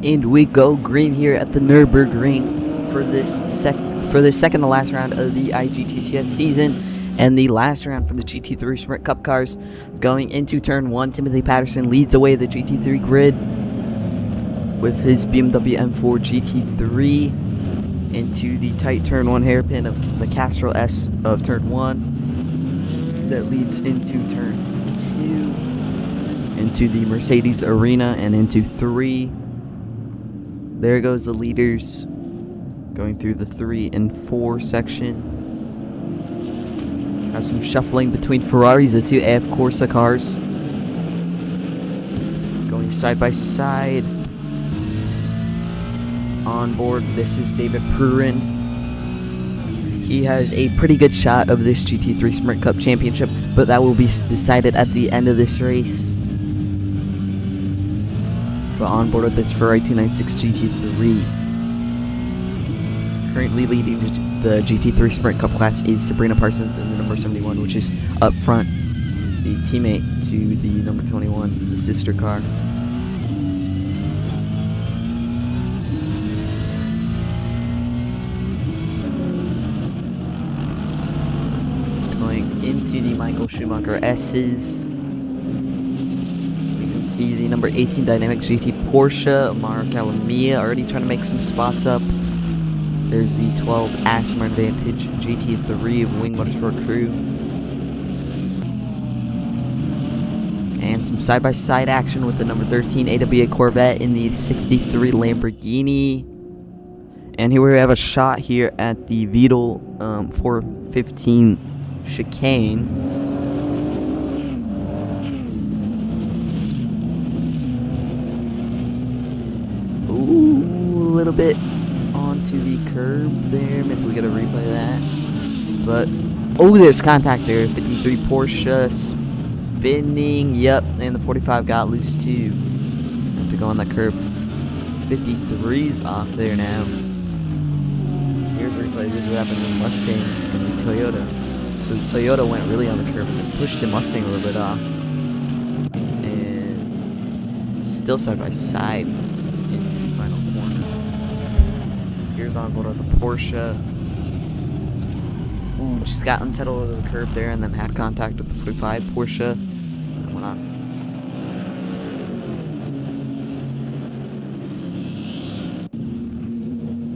And we go green here at the Nurburgring for this second to last round of the IGTCS season, and the last round for the GT3 Sprint Cup cars. Going into turn 1, Timothy Patterson leads away the GT3 grid with his BMW M4 GT3 into the tight turn 1 hairpin of the Castrol S of turn 1 that leads into turn 2, into the Mercedes Arena, and into 3. There goes the leaders going through the 3 and 4 section. Have some shuffling between Ferraris, the 2 AF Corsa cars. Going side by side. On board, this is David Prix. He has a pretty good shot of this GT3 Sprint Cup Championship, but that will be decided at the end of this race. But on board with this Ferrari 296 GT3. Currently leading the GT3 Sprint Cup class is Sabrina Parsons in the number 71, which is up front, the teammate to the number 21, the sister car. Going into the Michael Schumacher S's. See the number 18 Dynamic GT Porsche, Mark Alamia, already trying to make some spots up. There's the 12 Aston Martin Vantage GT3 of Wing Motorsport crew. And some side-by-side action with the number 13 AWA Corvette in the 63 Lamborghini. And here we have a shot here at the Vidal 415 chicane. Ooh, a little bit onto the curb there. Maybe we gotta replay that. But, oh, there's contact there. 53 Porsche spinning. Yep, and the 45 got loose too. Have to go on that curb. 53's off there now. Here's a replay. This is what happened in the Mustang and the Toyota. So the Toyota went really on the curb and pushed the Mustang a little bit off. And still side by side. Here's on board with the Porsche. Ooh, just got unsettled over the curb there and then had contact with the 45 Porsche. And went on.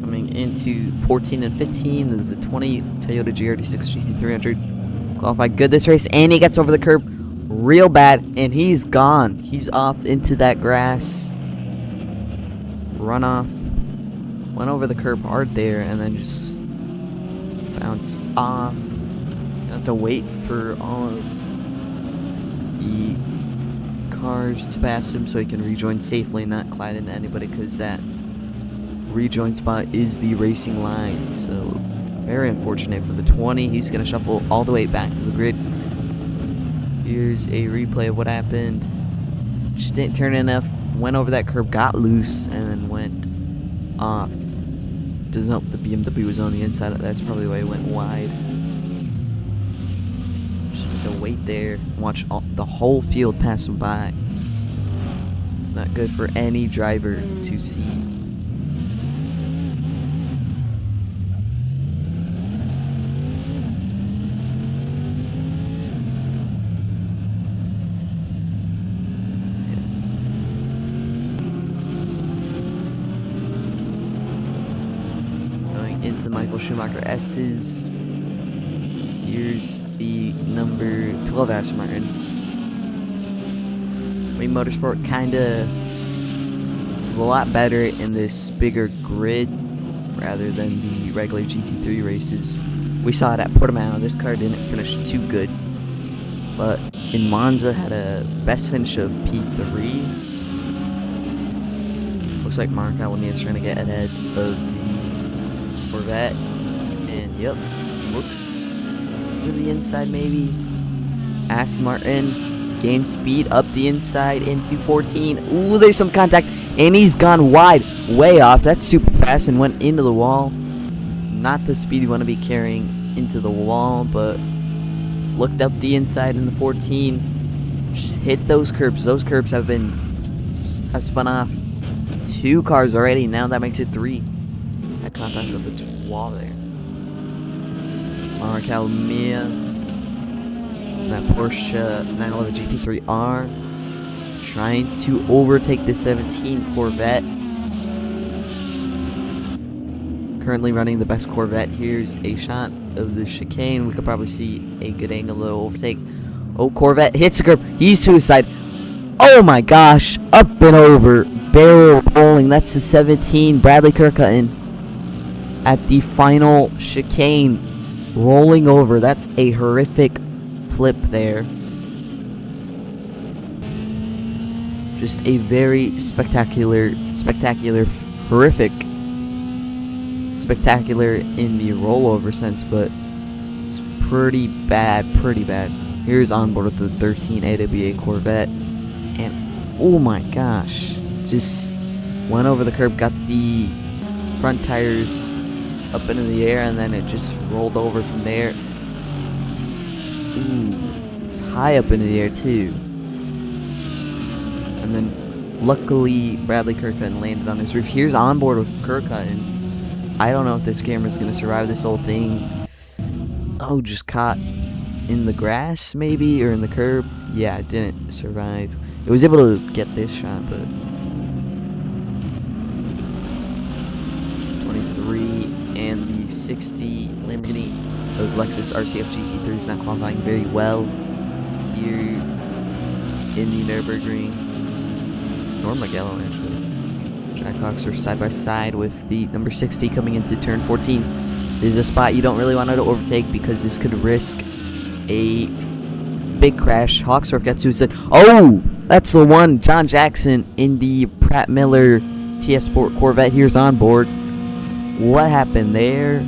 Coming into 14 and 15, there's a 20 Toyota GR86 GT300. Qualified good this race, and he gets over the curb real bad, and he's gone. He's off into that grass. Runoff. Went over the curb hard there and then just bounced off. You have to wait for all of the cars to pass him so he can rejoin safely and not collide into anybody, because that rejoin spot is the racing line. So very unfortunate for the 20. He's going to shuffle all the way back to the grid. Here's a replay of what happened. Just didn't turn enough, went over that curb, got loose, and then went off. Doesn't help the BMW was on the inside. That's probably why it went wide. Just have to wait there and watch the whole field pass him by. It's not good for any driver to see. Into the Michael Schumacher S's. Here's the number 12 Aston Martin. Wing Motorsport kinda is a lot better in this bigger grid rather than the regular GT3 races. We saw it at Portimao. This car didn't finish too good, but in Monza had a best finish of P3. Looks like Mark Alamia is trying to get ahead of the Corvette, and yep, looks to the inside maybe. Aston Martin gained speed up the inside into 14. Ooh, there's some contact, and he's gone wide, way off. That's super fast and went into the wall. Not the speed you want to be carrying into the wall, but looked up the inside in the 14. Just hit those curbs. Those curbs have spun off 2 cars already. Now that makes it 3. Had contact of the wall there. Mark Almia. That Porsche 911 GT3R. Trying to overtake the 17 Corvette. Currently running the best Corvette. Here's a shot of the chicane. We could probably see a good angle to overtake. Oh, Corvette hits the curb. He's to his side. Oh my gosh. Up and over. Barrel rolling. That's the 17. Bradley Kirkcotton at the final chicane. Rolling over. That's a horrific flip there. Just a very spectacular, horrific. Spectacular in the rollover sense, but it's pretty bad. Here's on board with the 13 AWA Corvette, and oh my gosh, just went over the curb, got the front tires up into the air, and then it just rolled over from there. Ooh, it's high up into the air too. And then luckily Bradley Kirkcotton landed on his roof. Here's on board with Kirkcotton. I don't know if this camera's gonna survive this whole thing. Oh, just caught in the grass maybe, or in the curb. Yeah, it didn't survive. It was able to get this shot, but 23 and the 60 Lamborghini. Those Lexus RCF GT3s not qualifying very well here in the Nurburgring. Nor Magellan, actually. Trackhawks are side by side with the number 60 coming into turn 14. This is a spot you don't really want to overtake because this could risk a big crash. Hawksworth gets to it. Oh, that's the one. John Jackson in the Pratt Miller TF Sport Corvette. Here's on board. What happened there?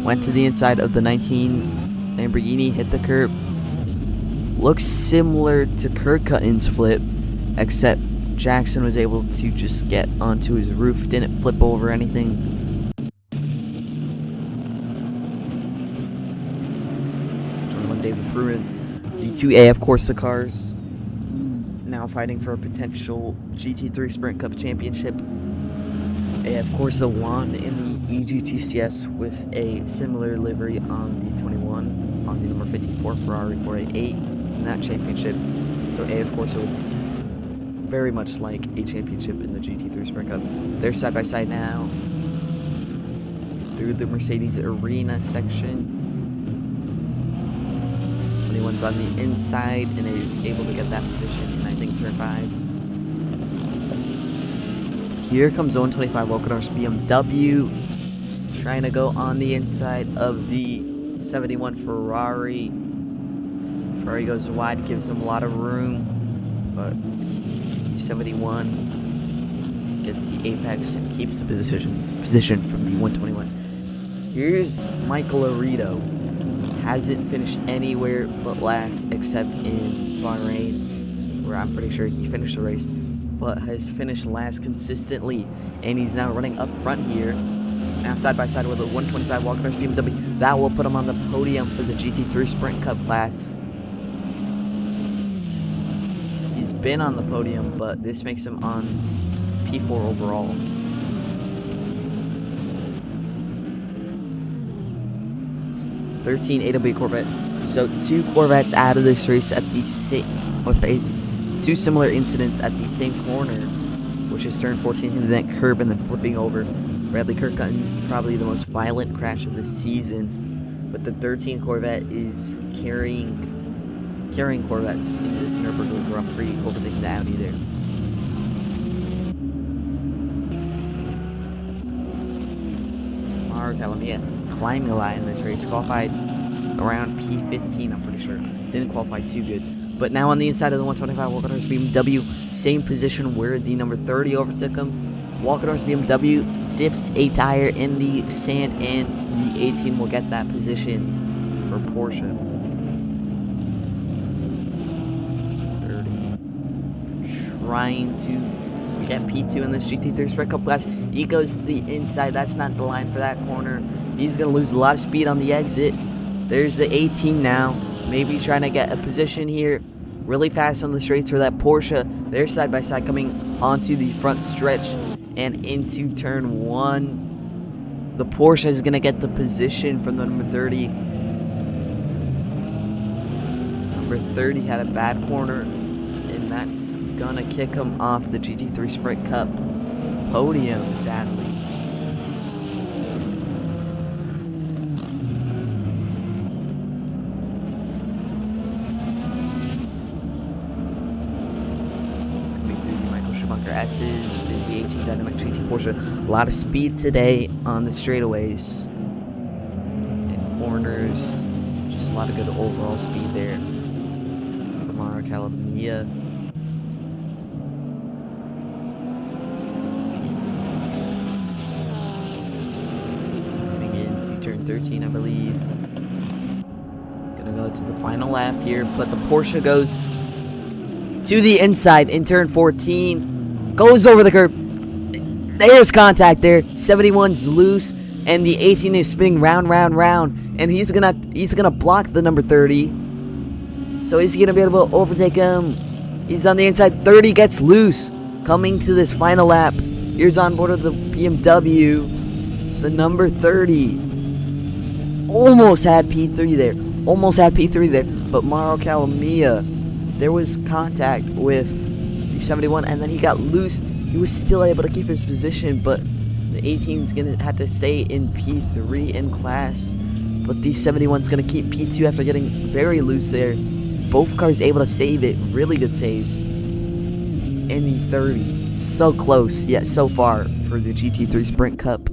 Went to the inside of the 19 Lamborghini, hit the curb. Looks similar to Kirkcotton's flip, except Jackson was able to just get onto his roof, didn't flip over anything. 21 David Bruin, the 2 AF Corsa cars, now fighting for a potential GT3 Sprint Cup Championship. AF Corsa won in the IGTCS with a similar livery on the 21, on the number 54 Ferrari 488 in that championship. So AF Corsa would very much like a championship in the GT3 Sprint Cup. They're side by side now through the Mercedes Arena section. 21's on the inside and is able to get that position in, I think, turn 5. Here comes 125 Volcano's BMW, trying to go on the inside of the 71 Ferrari. Ferrari goes wide, gives him a lot of room, but 71 gets the apex and keeps the position from the 121. Here's Michael Arito. Hasn't finished anywhere but last, except in Bahrain, where I'm pretty sure he finished the race, but has finished last consistently, and he's now running up front here. Now side by side with a 125 Walker BMW. That will put him on the podium for the GT3 Sprint Cup class. He's been on the podium, but this makes him on P4 overall. (13) AW Corvette. So 2 Corvettes out of this race at the same, with 2 similar incidents at the same corner, which is turn 14, hitting that curb and then flipping over. Bradley Kirkcotton's probably the most violent crash of the season, but the 13 Corvette is carrying Corvettes in this Nurburgring Grand Prix, overtaking the Audi there. Mark Almia climbing a lot in this race, qualified around P15, I'm pretty sure. Didn't qualify too good. But now on the inside of the 125 Walker-Norris BMW, same position where the number 30 overtook him. Walker-Norris BMW dips a tire in the sand, and the 18 will get that position for Porsche. 30 trying to get P2 in this GT3 Sprint Cup class. He goes to the inside. That's not the line for that corner. He's going to lose a lot of speed on the exit. There's the 18 now. Maybe trying to get a position here. really fast on the straights for that Porsche. They're side by side coming onto the front stretch and into turn 1. The Porsche is going to get the position from the number 30. Number 30 had a bad corner, and that's going to kick him off the GT3 Sprint Cup podium, sadly. S's is the 18 Dynamic GT Porsche. A lot of speed today on the straightaways and corners. Just a lot of good overall speed there. Romano Calamia. Coming into turn 13, I believe. Gonna go to the final lap here, but the Porsche goes to the inside in turn 14. Goes over the curb. There's contact there. 71's loose, and the 18 is spinning round, and he's gonna block the number 30. So is he gonna be able to overtake him? He's on the inside. 30 gets loose. Coming to this final lap. Here's on board of the BMW. The number 30 almost had P3 there. But Mauro Calamia, there was contact with 71, and then he got loose. He was still able to keep his position, but the 18's gonna have to stay in P3 in class, but the 71's gonna keep P2 after getting very loose there. Both cars able to save it. Really good saves. And the 30, so close yet so far for the GT3 Sprint Cup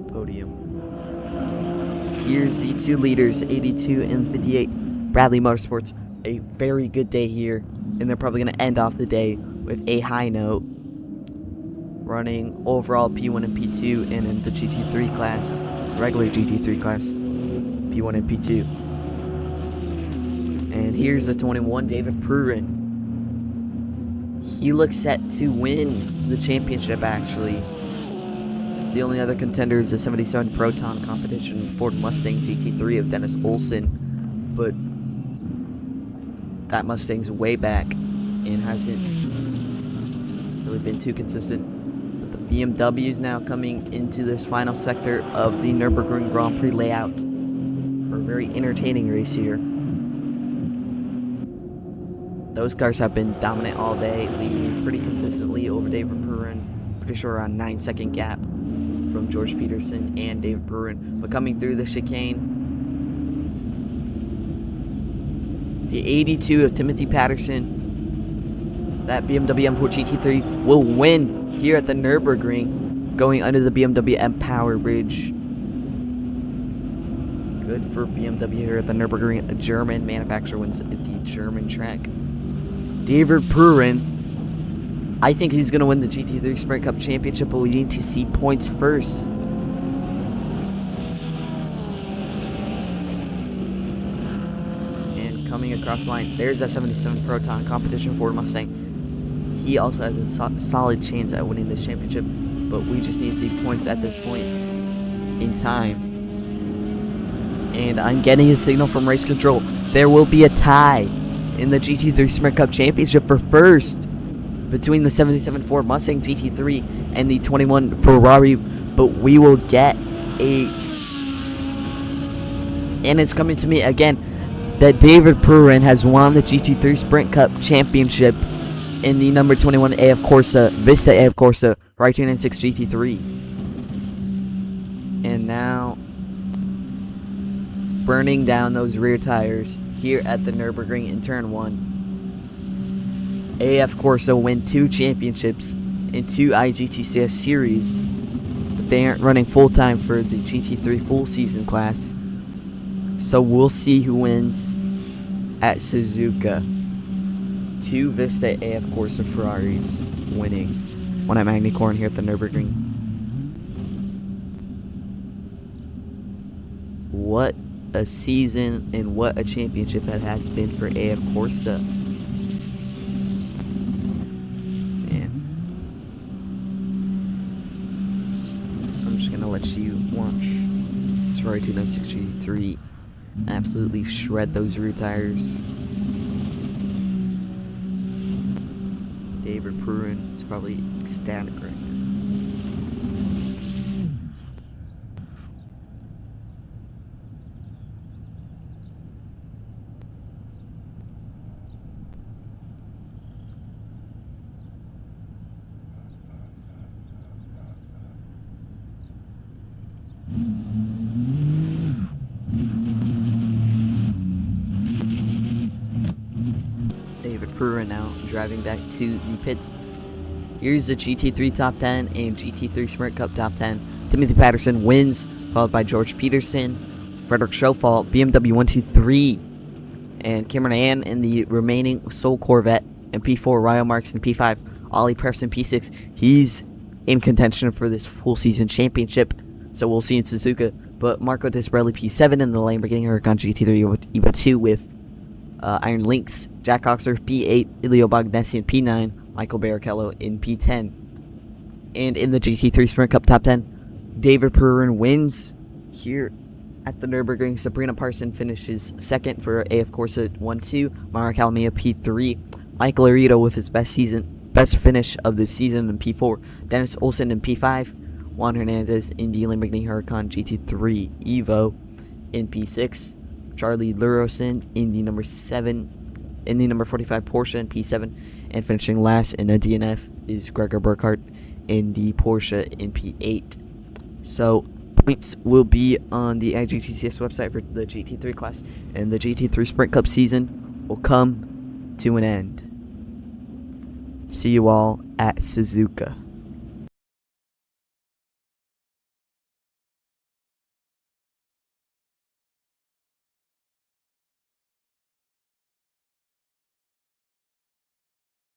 podium. Here's the two leaders, 82 and 58. Bradley Motorsports, a very good day here. And they're probably going to end off the day with a high note, running overall P1 and P2, and in the GT3 class, regular GT3 class, P1 and P2. And here's the 21, David Prix. He looks set to win the championship, actually. The only other contender is the 77 Proton competition Ford Mustang GT3 of Dennis Olsen, but that Mustang's way back and hasn't really been too consistent. But the BMW is now coming into this final sector of the Nurburgring Grand Prix layout for a very entertaining race here. Those cars have been dominant all day, leading pretty consistently over David Prix. Pretty sure around 9-second gap from George Peterson and David Prix. But coming through the chicane, the 82 of Timothy Patterson, that BMW M4 GT3, will win here at the Nurburgring, going under the BMW M Power Bridge. Good for BMW here at the Nurburgring. A German manufacturer wins at the German track. David Prix, I think he's going to win the GT3 Sprint Cup Championship, but we need to see points first. Coming across the line, there's that 77 Proton competition Ford Mustang. He also has a solid chance at winning this championship, but we just need to see points at this point in time. And I'm getting a signal from race control. There will be a tie in the GT3 Sprint Cup Championship for first between the 77 Ford Mustang GT3 and the 21 Ferrari, but we will get a... And it's coming to me again that David Prix has won the GT3 Sprint Cup Championship in the number 21 AF Corsa, Vista AF Corsa, Ferrari 296 GT3. And now, burning down those rear tires here at the Nürburgring in turn 1. AF Corsa win 2 championships in 2 IGTCS series, but they aren't running full-time for the GT3 full season class. So we'll see who wins at Suzuka. 2 Vista AF Corsa Ferraris winning. One at Magny-Cours here at the Nürburgring. What a season and what a championship that has been for AF Corsa. Man. I'm just gonna let you watch this Ferrari 296 GT3 absolutely shred those rear tires. David Pruin is probably ecstatic right now. David Pruin now driving back to the pits. Here's the GT3 top 10 and GT3 Sprint Cup top 10. Timothy Patterson wins, followed by George Peterson, Frederick Schofall, BMW 123, and Cameron Ann in the remaining Soul Corvette, and P4 Ryan Marks in P5, Ollie Preston P6. He's in contention for this full season championship, so we'll see in Suzuka. But Marco Desbrelli P7 in the Lamborghini Huracan GT3 Evo 2 with Iron Lynx, Jack Oxer P8, Ilio Bagnesi in P9, Michael Barrichello in P10. And in the GT3 Sprint Cup top 10, David Pruin wins here at the Nurburgring. Sabrina Parson finishes second for AF Corsa 1-2, Mara Calamia P3, Mike Laredo with his best finish of the season in P4, Dennis Olsen in P5, Juan Hernandez in the Lamborghini Huracan GT3 Evo in P6, Charlie Lurosin in the number 45 Porsche in P7, and finishing last in a DNF is Gregor Burkhardt in the Porsche in P8. So points will be on the IGTCS website for the GT3 class, and the GT3 Sprint Cup season will come to an end. See you all at Suzuka.